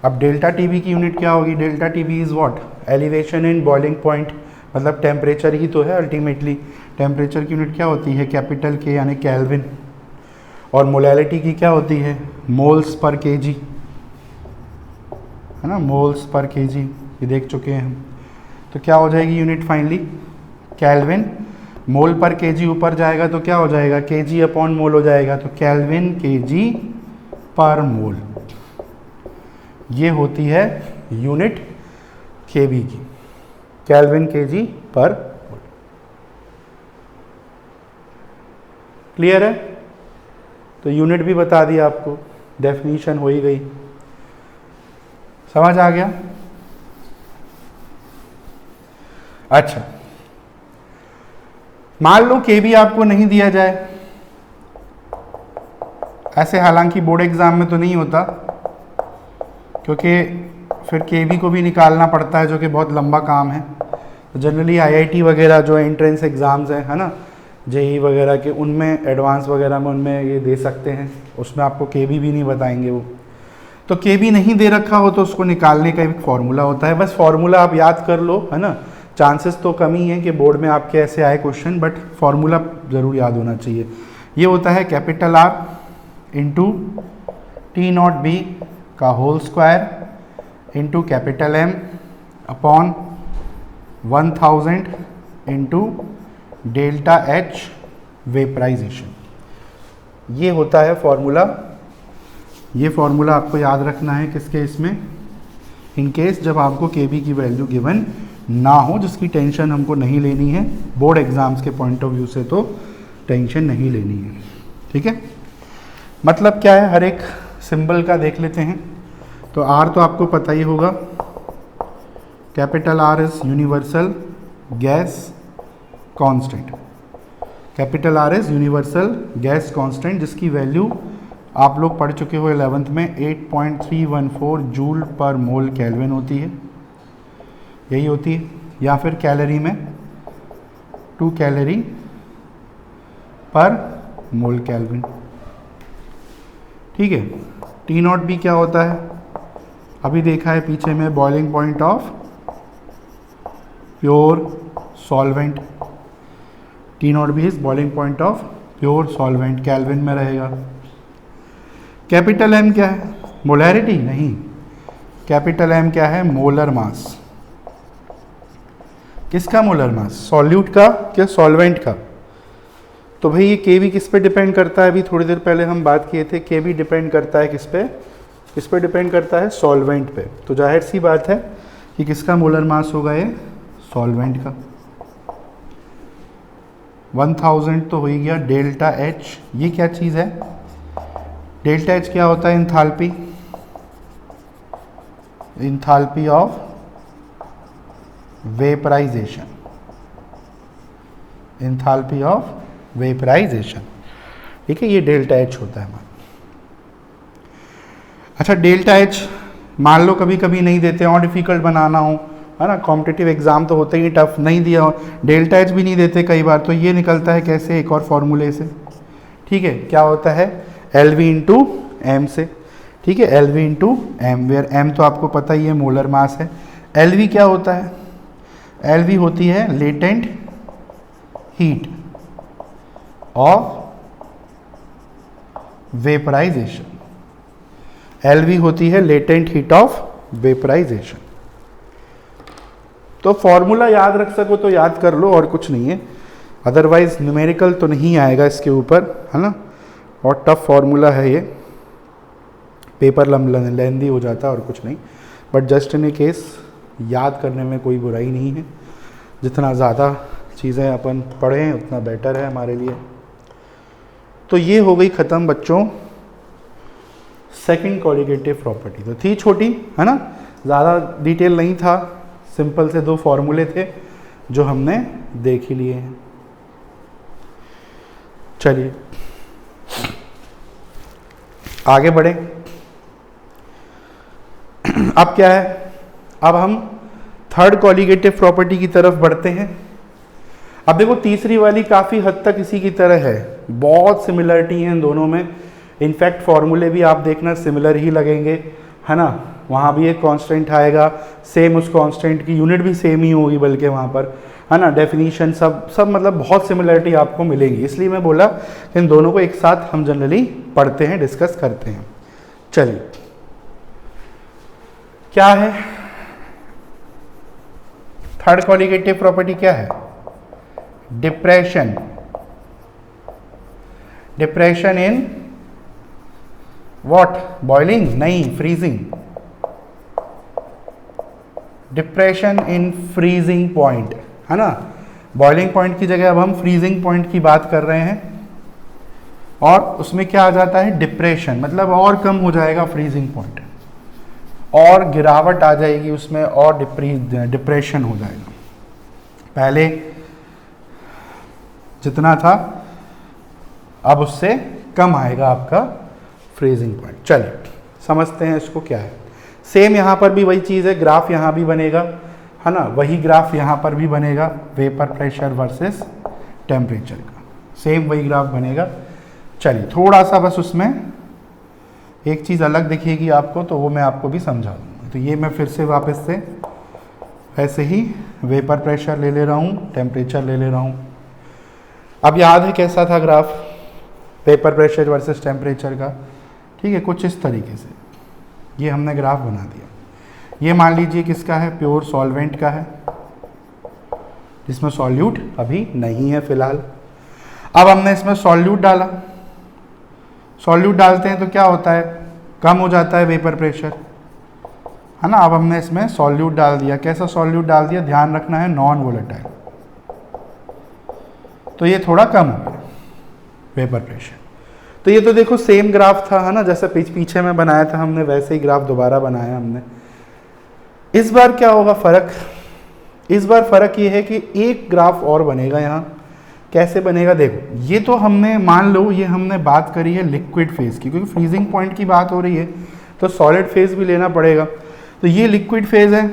अब डेल्टा टी वी की यूनिट क्या होगी, delta T V is what, elevation in boiling point, मतलब टेम्परेचर ही तो है अल्टीमेटली। टेम्परेचर की यूनिट क्या होती है, कैपिटल के यानी केल्विन। और मोलैलिटी की क्या होती है, मोल्स पर केजी, है ना, मोल्स पर केजी, ये देख चुके हैं हम। तो क्या हो जाएगी यूनिट फाइनली, केल्विन। मोल पर केजी ऊपर जाएगा तो क्या हो जाएगा, केजी अपॉन मोल हो जाएगा, तो केल्विन केजी पर मोल। ये होती है यूनिट केबी की, केल्विन केजी पर मोल। क्लियर है, तो यूनिट भी बता दिया आपको, डेफिनीशन हो ही गई, समझ आ गया। अच्छा, मान लो केबी आपको नहीं दिया जाए, ऐसे हालांकि बोर्ड एग्जाम में तो नहीं होता, क्योंकि फिर केबी को भी निकालना पड़ता है, जो कि बहुत लंबा काम है। तो जनरली आईआईटी वगैरह जो एंट्रेंस एग्ज़ाम्स हैं, है ना, जेई वगैरह के, उनमें एडवांस वगैरह में उनमें ये दे सकते हैं, उसमें आपको केबी भी नहीं बताएंगे वो। तो केबी नहीं दे रखा हो तो उसको निकालने का एक फार्मूला होता है, बस फार्मूला आप याद कर लो, है ना। चांसेस तो कम ही हैं कि बोर्ड में आपके ऐसे आए क्वेश्चन, बट फार्मूला ज़रूर याद होना चाहिए। ये होता है capital R into T naught B का whole square into capital M upon 1000 into delta H vaporisation. ये होता है फॉर्मूला। ये फॉर्मूला आपको याद रखना है किसके, इसमें, इन केस जब आपको केबी की वैल्यू गिवन ना हो, जिसकी टेंशन हमको नहीं लेनी है बोर्ड एग्जाम्स के पॉइंट ऑफ व्यू से, तो टेंशन नहीं लेनी है। ठीक है, मतलब क्या है, हर एक सिंबल का देख लेते हैं। तो आर तो आपको पता ही होगा, capital R is universal gas constant, capital R is universal gas constant, जिसकी वैल्यू आप लोग पढ़ चुके हो 11th में, 8.314 जूल पर मोल केल्विन होती है, यही होती है। या फिर कैलोरी में 2 कैलोरी पर मोल केल्विन। ठीक है, टी नॉट भी क्या होता है, अभी देखा है पीछे में, boiling point of pure solvent. T naught भी is boiling point of pure solvent, Kelvin में रहेगा। कैपिटल एम क्या है, मोलैरिटी नहीं, कैपिटल एम क्या है, मोलर मास। किसका मोलर मास, सॉल्यूट का क्या सॉल्वेंट का। तो भाई ये के भी किस पे डिपेंड करता है, अभी थोड़ी देर पहले हम बात किए थे, के भी डिपेंड करता है किस पे डिपेंड करता है, सॉल्वेंट पे। तो जाहिर सी बात है कि किसका मोलर मास होगा, ये सॉल्वेंट का। 1000 तो हो ही गया। डेल्टा एच ये क्या चीज़ है, डेल्टा एच क्या होता है, enthalpy, enthalpy of vaporisation, enthalpy of vaporisation. ठीक है, ये डेल्टा एच होता है हमारा। अच्छा, डेल्टा एच मान लो कभी कभी नहीं देते और डिफिकल्ट बनाना हो, है ना, कॉम्पिटिटिव एग्जाम तो होते ही टफ, नहीं दिया हो, डेल्टा एच भी नहीं देते कई बार, तो ये निकलता है कैसे, एक और फॉर्मूले से। ठीक है, क्या होता है, एल वी इंटू एम से। ठीक है, L V into M, where M तो आपको पता ही है मोलर मास है। एल वी क्या होता है, एल वी होती है latent heat of vaporisation, L V होती है लेटेंट हीट ऑफ वेपराइजेशन। तो फॉर्मूला याद रख सको तो याद कर लो, और कुछ नहीं है, अदरवाइज न्यूमेरिकल तो नहीं आएगा इसके ऊपर, है ना, और टफ फॉर्मूला है ये, पेपर लेंदी हो जाता है और कुछ नहीं, but just in A case याद करने में कोई बुराई नहीं है। जितना ज़्यादा चीज़ें अपन पढ़ें उतना बेटर है हमारे लिए। तो ये हो गई ख़त्म बच्चों सेकंड कॉलिगेटिव प्रॉपर्टी। तो थी छोटी, है ना, ज़्यादा डिटेल नहीं था, सिंपल से 2 फॉर्मूले थे जो हमने देख ही लिए हैं। चलिए आगे बढ़े। अब क्या है, अब हम थर्ड कॉलिगेटिव प्रॉपर्टी की तरफ बढ़ते हैं। अब देखो तीसरी वाली काफ़ी हद तक इसी की तरह है, बहुत सिमिलरिटी है इन दोनों में। इनफैक्ट फॉर्मूले भी आप देखना सिमिलर ही लगेंगे, है ना, वहाँ भी एक कांस्टेंट आएगा, सेम उस कांस्टेंट की यूनिट भी सेम ही होगी बल्कि वहाँ पर, है ना, डेफिनीशन सब मतलब बहुत सिमिलरिटी आपको मिलेगी। इसलिए मैं बोला इन दोनों को एक साथ हम जनरली पढ़ते हैं, डिस्कस करते हैं। चलिए क्या है थर्ड कॉलिगेटिव प्रॉपर्टी, क्या है, depression, depression in what, boiling नहीं, freezing, depression in freezing point, है ना, बॉइलिंग पॉइंट की जगह अब हम फ्रीजिंग पॉइंट की बात कर रहे हैं, और उसमें क्या आ जाता है, डिप्रेशन, मतलब और कम हो जाएगा फ्रीजिंग पॉइंट, और गिरावट आ जाएगी उसमें, और डिप्रेशन हो जाएगा। पहले जितना था अब उससे कम आएगा आपका फ्रीजिंग पॉइंट। चलिए समझते हैं इसको क्या है। सेम यहाँ पर भी वही चीज़ है, ग्राफ यहाँ भी बनेगा, है ना, वही ग्राफ यहाँ पर भी बनेगा, वेपर प्रेशर वर्सेस टेम्परेचर का सेम वही ग्राफ बनेगा। चलिए थोड़ा सा बस उसमें एक चीज़ अलग दिखेगी आपको, तो वो मैं आपको भी समझा दूँगा। तो ये मैं फिर से वापस से ऐसे ही वेपर प्रेशर ले रहा हूँ, टेम्परेचर ले रहा हूँ। अब याद है कैसा था graph, vapour pressure versus temperature का, ठीक है, कुछ इस तरीके से ये हमने ग्राफ बना दिया। ये मान लीजिए किसका है, प्योर सॉल्वेंट का है, जिसमें सॉल्यूट अभी नहीं है फिलहाल। अब हमने इसमें सॉल्यूट डाला, सॉल्यूट डालते हैं तो क्या होता है, कम हो जाता है वेपर प्रेशर, है ना। अब हमने इसमें सॉल्यूट डाल दिया, कैसा सॉल्यूट डाल दिया, ध्यान रखना है नॉन वोलेटाइल, तो ये थोड़ा कम हो गया वेपर प्रेशर। तो ये तो देखो सेम ग्राफ था, है ना, जैसे पीछे में बनाया था हमने वैसे ही ग्राफ दोबारा बनाया हमने। इस बार क्या होगा फ़र्क, इस बार फ़र्क ये है कि एक ग्राफ और बनेगा यहाँ। कैसे बनेगा, देखो ये तो हमने मान लो ये हमने बात करी है लिक्विड फेज़ की, क्योंकि फ्रीजिंग पॉइंट की बात हो रही है तो सॉलिड फेज़ भी लेना पड़ेगा। तो ये लिक्विड फेज़ है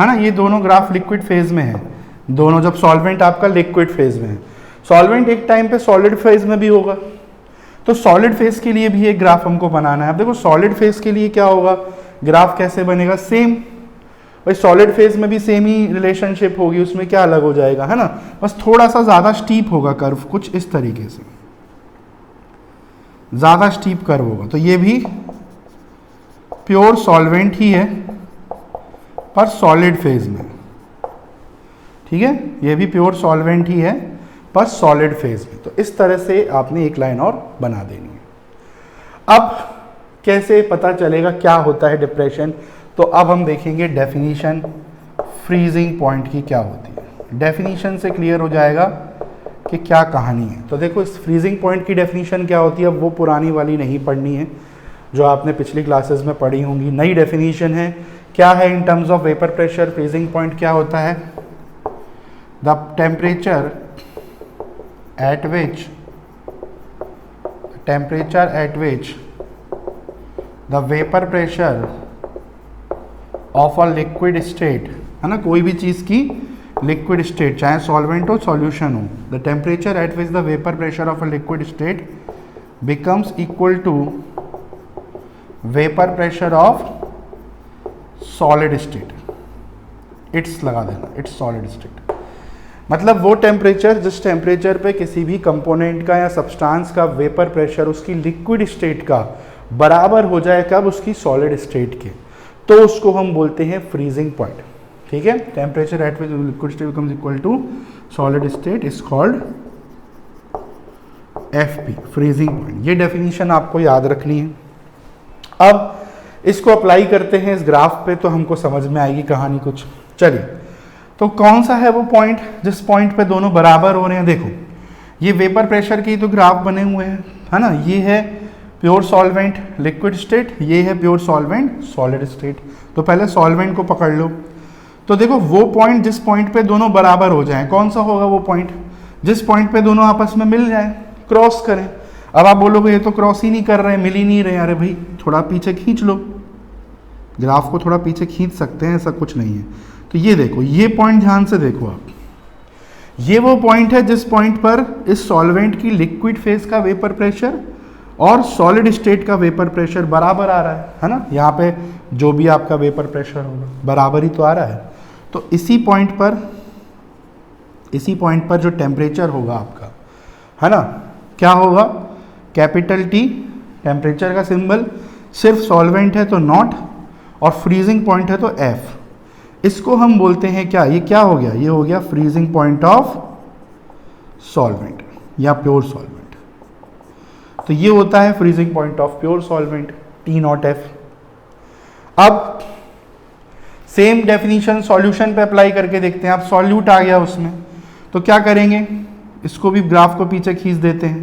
ना, ये दोनों ग्राफ लिक्विड फेज़ में है दोनों, जब सॉल्वेंट आपका लिक्विड फेज़ में है। सॉल्वेंट एक टाइम पे सॉलिड फेज़ में भी होगा, तो सॉलिड फेज के लिए भी एक ग्राफ हमको बनाना है। अब देखो सॉलिड फेज के लिए क्या होगा, ग्राफ कैसे बनेगा, सेम भाई सॉलिड फेज में भी सेम ही रिलेशनशिप होगी, उसमें क्या अलग हो जाएगा, है ना, बस थोड़ा सा ज़्यादा स्टीप होगा कर्व, कुछ इस तरीके से ज़्यादा स्टीप कर्व होगा। तो ये भी प्योर सॉल्वेंट ही है पर सॉलिड फेज में, ठीक है, ये भी प्योर सॉल्वेंट ही है पर सॉलिड फेज में। तो इस तरह से आपने एक लाइन और बना देनी है। अब कैसे पता चलेगा क्या होता है डिप्रेशन, तो अब हम देखेंगे डेफिनीशन फ्रीजिंग पॉइंट की क्या होती है। डेफिनीशन से क्लियर हो जाएगा कि क्या कहानी है। तो देखो इस फ्रीजिंग पॉइंट की डेफिनीशन क्या होती है, अब वो पुरानी वाली नहीं पढ़नी है जो आपने पिछली क्लासेस में पढ़ी होंगी, नई डेफिनीशन है। क्या है, in terms of vapour pressure freezing point क्या होता है, the temperature at which the vapour pressure of a liquid state, है ना, कोई भी चीज़ की लिक्विड स्टेट, चाहे सॉल्वेंट हो सॉल्यूशन हो, the temperature at which the vapour pressure of a liquid state becomes equal to vapour pressure of solid state, it's लगा देना, इट्स सॉलिड स्टेट, मतलब वो टेम्परेचर जिस टेम्परेचर पे किसी भी कंपोनेंट का या सब्सटेंस का वेपर प्रेशर उसकी लिक्विड स्टेट का बराबर हो जाए, कब, उसकी सॉलिड स्टेट के, तो उसको हम बोलते हैं फ्रीजिंग पॉइंट, ठीक है। Temperature at which liquid state becomes equal to solid state is called FP, freezing point. ये डेफिनेशन आपको याद रखनी है। अब इसको अप्लाई करते हैं इस ग्राफ पे तो हमको समझ में आएगी कहानी कुछ। चलिए, तो कौन सा है वो पॉइंट जिस पॉइंट पे दोनों बराबर हो रहे हैं। देखो ये वेपर प्रेशर की तो ग्राफ बने हुए हैं, है ना, ये है प्योर सॉल्वेंट लिक्विड स्टेट, ये है प्योर सॉल्वेंट सॉलिड स्टेट। तो पहले सॉल्वेंट को पकड़ लो। तो देखो वो पॉइंट जिस पॉइंट पे दोनों बराबर हो जाएं, कौन सा होगा वो पॉइंट, जिस पॉइंट पे दोनों आपस में मिल जाएं, क्रॉस करें। अब आप बोलोगे ये तो क्रॉस ही नहीं कर रहे हैं, मिल ही नहीं रहे, अरे भाई थोड़ा पीछे खींच लो, ग्राफ को थोड़ा पीछे खींच सकते हैं, ऐसा कुछ नहीं है। तो ये देखो, ये पॉइंट ध्यान से देखो आप, ये वो पॉइंट है जिस पॉइंट पर इस सॉल्वेंट की लिक्विड फेज का वेपर प्रेशर और सॉलिड स्टेट का वेपर प्रेशर बराबर आ रहा है ना, यहाँ पे जो भी आपका वेपर प्रेशर होगा बराबर ही तो आ रहा है। तो इसी पॉइंट पर जो टेम्परेचर होगा आपका, है ना, क्या होगा, कैपिटल टी, टेम्परेचर का सिंबल, सिर्फ सॉल्वेंट है तो नॉट, और फ्रीजिंग पॉइंट है तो एफ। इसको हम बोलते हैं क्या, ये क्या हो गया, ये हो गया फ्रीजिंग पॉइंट ऑफ सॉल्वेंट या प्योर सॉल्वेंट। तो ये होता है freezing point of pure solvent, T not F. अब सेम डेफिनेशन सॉल्यूशन पे अप्लाई करके देखते हैं। अब सॉल्यूट आ गया उसमें, तो क्या करेंगे, इसको भी ग्राफ को पीछे खींच देते हैं।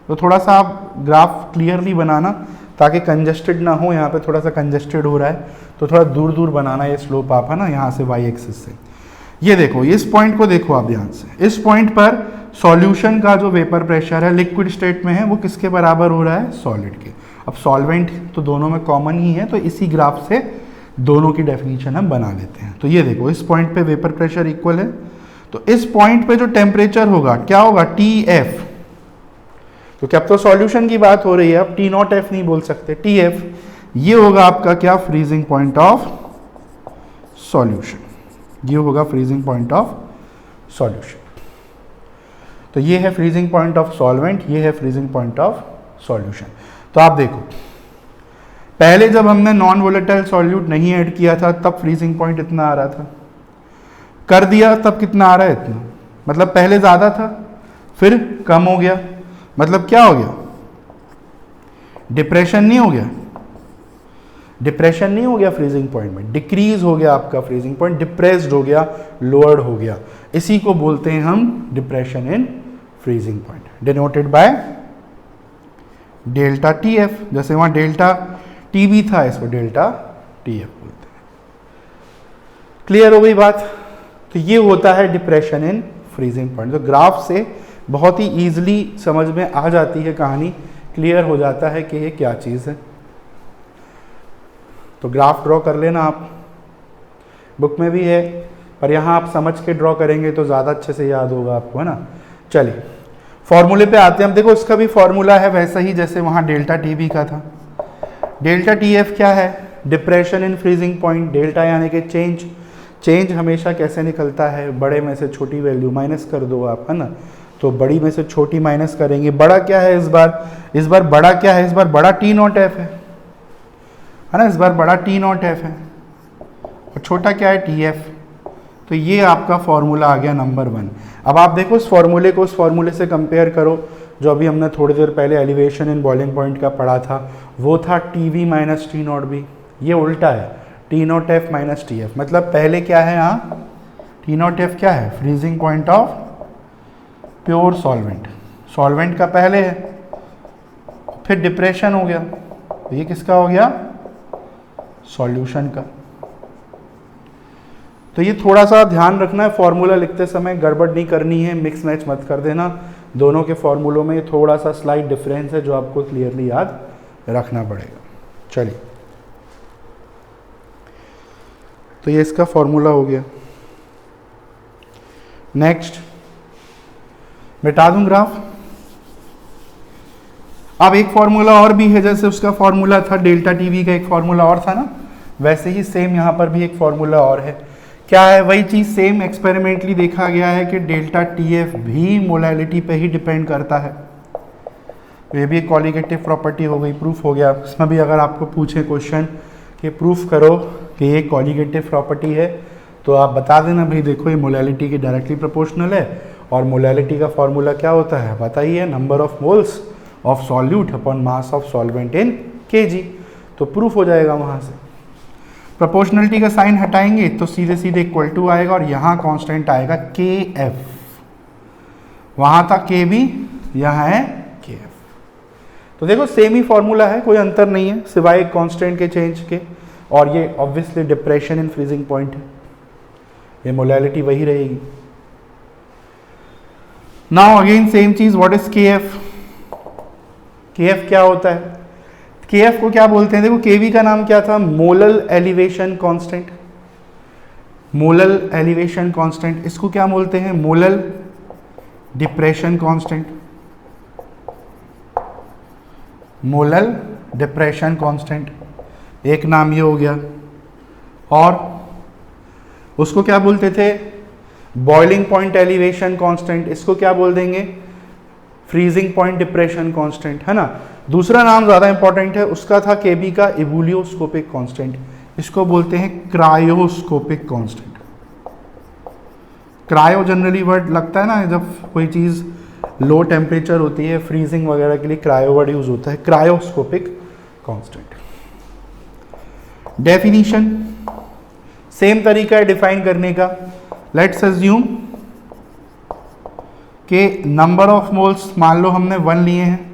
तो थोड़ा सा आप ग्राफ क्लियरली बनाना ताकि कंजस्टेड ना हो, यहाँ पे थोड़ा सा कंजस्टेड हो रहा है तो थोड़ा दूर दूर बनाना ये स्लोप आप, है ना, यहाँ से वाई एक्सिस से। ये देखो, इस पॉइंट को देखो आप ध्यान से, इस पॉइंट पर सॉल्यूशन का जो वेपर प्रेशर है लिक्विड स्टेट में है वो किसके बराबर हो रहा है, सॉलिड के। अब सॉल्वेंट तो दोनों में कॉमन ही है, तो इसी ग्राफ से दोनों की डेफिनेशन हम बना लेते हैं। तो ये देखो, इस पॉइंट पे वेपर प्रेशर इक्वल है, तो इस पॉइंट पे जो टेम्परेचर होगा क्या होगा, टी एफ। क्योंकि अब तो सॉल्यूशन की बात हो रही है, अब टी नॉट एफ नहीं बोल सकते, टी एफ। ये होगा आपका क्या, फ्रीजिंग पॉइंट ऑफ सॉल्यूशन, ये होगा फ्रीजिंग पॉइंट ऑफ सॉल्यूशन। तो ये है फ्रीजिंग पॉइंट ऑफ सॉल्वेंट, ये है फ्रीजिंग पॉइंट ऑफ सॉल्यूशन। तो आप देखो, पहले जब हमने नॉन वोलेटाइल सॉल्यूट नहीं ऐड किया था तब फ्रीजिंग पॉइंट इतना आ रहा था, कर दिया तब कितना आ रहा है, इतना, मतलब पहले ज़्यादा था फिर कम हो गया, मतलब क्या हो गया, डिप्रेशन नहीं हो गया, डिप्रेशन नहीं हो गया फ्रीजिंग पॉइंट में, डिक्रीज हो गया आपका फ्रीजिंग पॉइंट, डिप्रेस्ड हो गया, लोअर्ड हो गया। इसी को बोलते हैं हम depression in freezing point, denoted by delta T F. जैसे वहां डेल्टा टी भी था, इसको डेल्टा टी एफ बोलते हैं। क्लियर हो गई बात। तो ये होता है डिप्रेशन इन फ्रीजिंग पॉइंट। तो ग्राफ से बहुत ही ईजिली समझ में आ जाती है कहानी, क्लियर हो जाता है कि ये क्या चीज़ है। तो ग्राफ ड्रॉ कर लेना आप, बुक में भी है पर यहाँ आप समझ के ड्रॉ करेंगे तो ज़्यादा अच्छे से याद होगा आपको, है ना। चलिए, फॉर्मूले पे आते हैं हम। देखो इसका भी फॉर्मूला है वैसा ही जैसे वहाँ डेल्टा टी वी का था। डेल्टा टी एफ क्या है? Depression in freezing point. Delta यानी कि चेंज। चेंज हमेशा कैसे निकलता है? बड़े में से छोटी वैल्यू माइनस कर दो आप, है ना। तो बड़ी में से छोटी माइनस करेंगे। बड़ा क्या है इस बार? इस बार बड़ा क्या है? इस बार बड़ा टी नॉट एफ है ना। इस बार बड़ा टी नॉट एफ है और छोटा क्या है? T F. तो ये आपका फॉर्मूला आ गया नंबर 1। अब आप देखो इस फॉर्मूले को उस फॉर्मूले से कंपेयर करो जो अभी हमने थोड़ी देर पहले एलिवेशन इन बॉइलिंग पॉइंट का पढ़ा था। वो था T V minus T naught B. ये उल्टा है, T not F minus T F. मतलब पहले क्या है यहाँ? टी नॉट एफ क्या है? Freezing point of pure solvent. Solvent का पहले है, फिर डिप्रेशन हो गया। तो ये किसका हो गया? सॉल्यूशन का। तो ये थोड़ा सा ध्यान रखना है, फॉर्मूला लिखते समय गड़बड़ नहीं करनी है, मिक्स मैच मत कर देना। दोनों के फॉर्मूलों में थोड़ा सा स्लाइट डिफरेंस है जो आपको क्लियरली याद रखना पड़ेगा। चलिए, तो ये इसका फॉर्मूला हो गया। नेक्स्ट मिटा दूं ग्राफ। अब एक फॉर्मूला और भी है, जैसे उसका फॉर्मूला था डेल्टा टीवी का, एक फॉर्मूला और था ना, वैसे ही सेम यहाँ पर भी एक फॉर्मूला और है। क्या है? वही चीज़ सेम एक्सपेरिमेंटली देखा गया है कि डेल्टा टी एफ भी मोलैलिटी पे ही डिपेंड करता है। ये भी एक कॉलिगेटिव प्रॉपर्टी हो गई, प्रूफ हो गया। इसमें भी अगर आपको पूछे क्वेश्चन कि प्रूफ करो कि ये कॉलिगेटिव प्रॉपर्टी है, तो आप बता देना भाई देखो ये मोलैलिटी के डायरेक्टली प्रोपोर्शनल है। और मोलैलिटी का फॉर्मूला क्या होता है बताइए? Number of moles of solute upon mass of solvent in KG. तो प्रूफ हो जाएगा वहाँ से। प्रोपोर्शनलिटी का साइन हटाएंगे तो सीधे सीधे इक्वल टू आएगा और यहाँ कांस्टेंट आएगा के एफ। वहाँ था के बी, यहाँ है के एफ। तो देखो सेम ही फॉर्मूला है, कोई अंतर नहीं है सिवाय कांस्टेंट के चेंज के। और ये obviously depression in freezing point है, ये मोलैलिटी वही रहेगी। नाउ अगेन सेम चीज, व्हाट इज के एफ? के एफ क्या होता है? के एफ को क्या बोलते हैं? देखो केवी का नाम क्या था? Molal elevation constant. Molal elevation constant, इसको क्या बोलते हैं? Molal depression constant. Molal depression constant, एक नाम ये हो गया। और उसको क्या बोलते थे? Boiling point elevation constant. इसको क्या बोल देंगे? फ्रीजिंग पॉइंट डिप्रेशन कांस्टेंट, है ना। दूसरा नाम ज़्यादा इंपॉर्टेंट है, उसका था केबी का इबुलियोस्कोपिक कांस्टेंट। इसको बोलते हैं cryoscopic constant. Cryo generally word लगता है ना जब कोई चीज़ लो टेम्परेचर होती है, फ्रीजिंग वगैरह के लिए क्रायो वर्ड यूज होता है, क्रायोस्कोपिक कांस्टेंट। डेफिनीशन सेम तरीका है डिफाइन करने का। लेट्स अज्यूम कि नंबर ऑफ मोल्स मान लो हमने 1 लिए हैं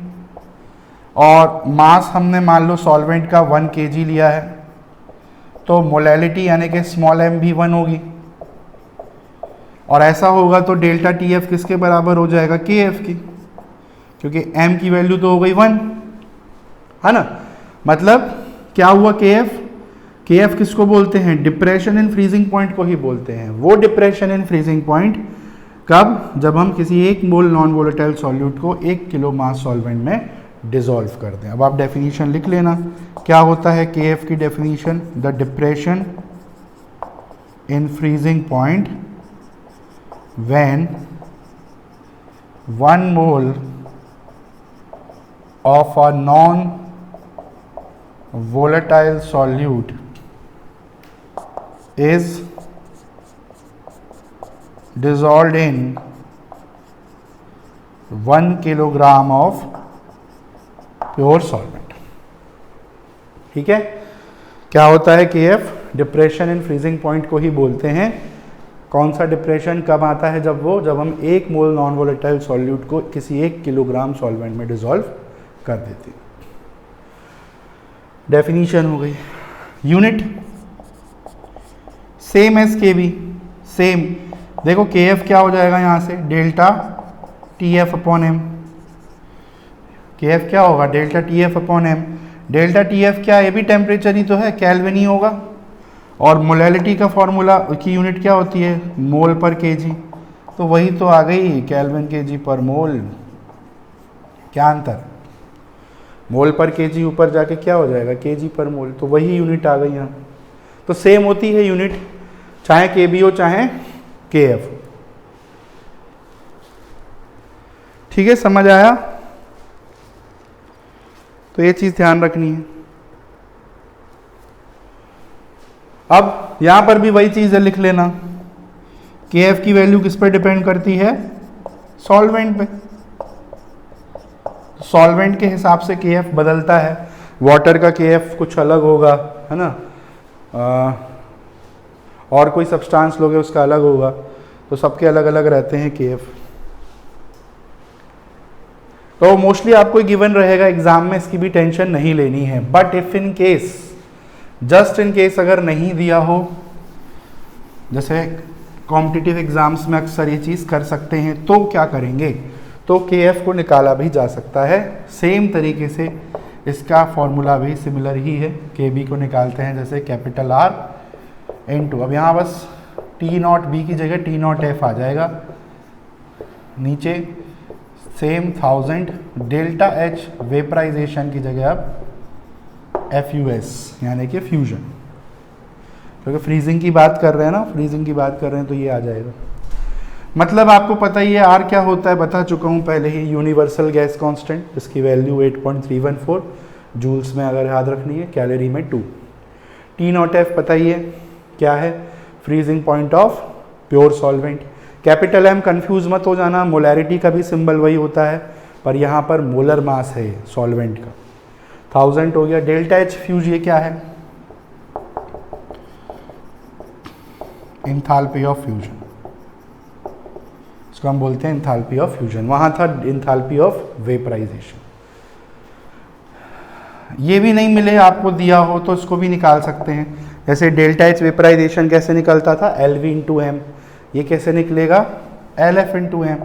और मास हमने मान लो सॉल्वेंट का 1 kg लिया है, तो मोलैलिटी यानी कि स्मॉल m भी 1 होगी। और ऐसा होगा तो डेल्टा टी एफ किसके बराबर हो जाएगा? के एफ की, क्योंकि m की वैल्यू तो हो गई 1, है ना। मतलब क्या हुआ? के एफ। के एफ किसको बोलते हैं? डिप्रेशन इन फ्रीजिंग पॉइंट को ही बोलते हैं। वो डिप्रेशन इन फ्रीजिंग पॉइंट कब? जब हम किसी 1 मोल नॉन वोलेटाइल सॉल्यूट को 1 किलो मास सॉल्वेंट में डिसॉल्व कर दें। अब आप डेफिनेशन लिख लेना, क्या होता है के एफ की definition? The depression in freezing point when 1 mole of a non volatile solute is dissolved in 1 kilogram of pure solvent। ठीक है, क्या होता है के F? Depression in freezing point को ही बोलते हैं। कौन सा डिप्रेशन कब आता है? जब हम 1 मोल नॉन वोलेटाइल सॉल्यूट को किसी 1 किलोग्राम सॉल्वेंट में डिसॉल्व कर देते हैं। डेफिनीशन हो गई। Unit same as K B, same. देखो के एफ क्या हो जाएगा यहाँ से? Delta T F upon M. K F क्या होगा? Delta T F upon M. Delta T F क्या है? ये भी टेम्परेचर ही तो है, केल्विन ही होगा। और मोलैलिटी का फॉर्मूला की यूनिट क्या होती है? मोल पर केजी। तो वही तो आ गई, केल्विन केजी पर मोल क्या अंतर? मोल पर केजी ऊपर जाके क्या हो जाएगा, केजी पर मोल, तो वही यूनिट आ गई यहाँ। तो सेम होती है यूनिट, चाहे केबी हो चाहे केएफ। ठीक है, समझ आया? तो ये चीज ध्यान रखनी है। अब यहां पर भी वही चीज है, लिख लेना। केएफ की वैल्यू किस पर डिपेंड करती है? सॉल्वेंट पे। सॉल्वेंट के हिसाब से केएफ बदलता है। वाटर का केएफ कुछ अलग होगा, है ना, और कोई सब्सटेंस लोगे उसका अलग होगा, तो सबके अलग अलग रहते हैं केएफ। तो मोस्टली आपको गिवन रहेगा एग्जाम में, इसकी भी टेंशन नहीं लेनी है। But if in case, just in case अगर नहीं दिया हो, जैसे कॉम्पिटिटिव एग्जाम्स में अक्सर ये चीज़ कर सकते हैं, तो क्या करेंगे? तो केएफ को निकाला भी जा सकता है। सेम तरीके से इसका फॉर्मूला भी सिमिलर ही है। केबी को निकालते हैं जैसे कैपिटल आर इनटू, अब यहाँ बस टी नॉट बी की जगह टी नॉट एफ आ जाएगा, नीचे सेम 1000 डेल्टा एच वेपराइजेशन की जगह अब एफ यानी कि फ्यूजन, क्योंकि फ्रीजिंग की बात कर रहे हैं ना, फ्रीजिंग की बात कर रहे हैं, तो ये आ जाएगा। मतलब आपको पता ही है आर क्या होता है, बता चुका हूँ पहले ही, यूनिवर्सल गैस कांस्टेंट, जिसकी वैल्यू 8.314 जूल्स में अगर याद रखनी है, कैलोरी में 2। टी नॉट एफ पता ही है क्या है, freezing point of pure solvent. Capital M confuse मत हो जाना, मोलैरिटी का भी सिंबल वही होता है, पर यहाँ पर मोलर मास है सॉल्वेंट का। 1000 हो गया। डेल्टा एच फ्यूज ये क्या है? एंथैल्पी ऑफ फ्यूजन, इसको हम बोलते हैं एंथैल्पी ऑफ फ्यूजन। वहाँ था एंथैल्पी ऑफ वेपराइजेशन। ये भी नहीं मिले आपको दिया हो तो इसको भी निकाल सकते हैं। जैसे डेल्टा एच वेपराइजेशन कैसे निकलता था? LV into M. ये कैसे निकलेगा? LF into M,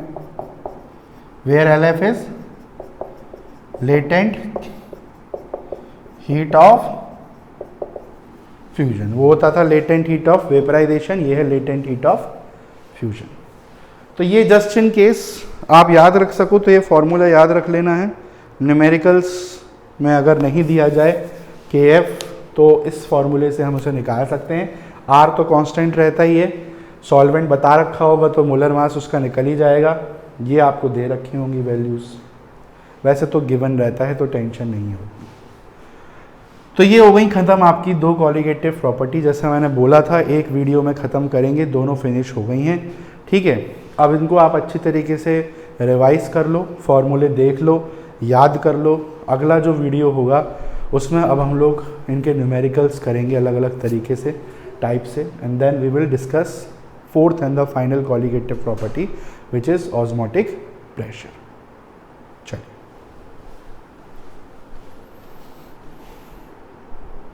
where LF is latent heat of fusion. वो होता था लेटेंट हीट ऑफ वेपराइजेशन, ये है लेटेंट हीट ऑफ फ्यूजन। तो ये जस्ट इन केस आप याद रख सको तो ये फॉर्मूला याद रख लेना है। न्यूमेरिकल्स में अगर नहीं दिया जाए KF, तो इस फॉर्मूले से हम उसे निकाल सकते हैं। R तो कांस्टेंट रहता ही है, सॉल्वेंट बता रखा होगा तो मोलर मास उसका निकल ही जाएगा। ये आपको दे रखी होंगी वैल्यूज़, वैसे तो गिवन रहता है तो टेंशन नहीं होगी। तो ये हो गई ख़त्म आपकी 2 कॉलिगेटिव प्रॉपर्टी। जैसे मैंने बोला था एक वीडियो में ख़त्म करेंगे, दोनों फिनिश हो गई हैं। ठीक है, अब इनको आप अच्छी तरीके से रिवाइज कर लो, फॉर्मूले देख लो, याद कर लो। अगला जो वीडियो होगा उसमें अब हम लोग इनके न्यूमेरिकल्स करेंगे अलग अलग तरीके से, टाइप से, and then we will discuss 4th and the final colligative property which is osmotic pressure. चलिए।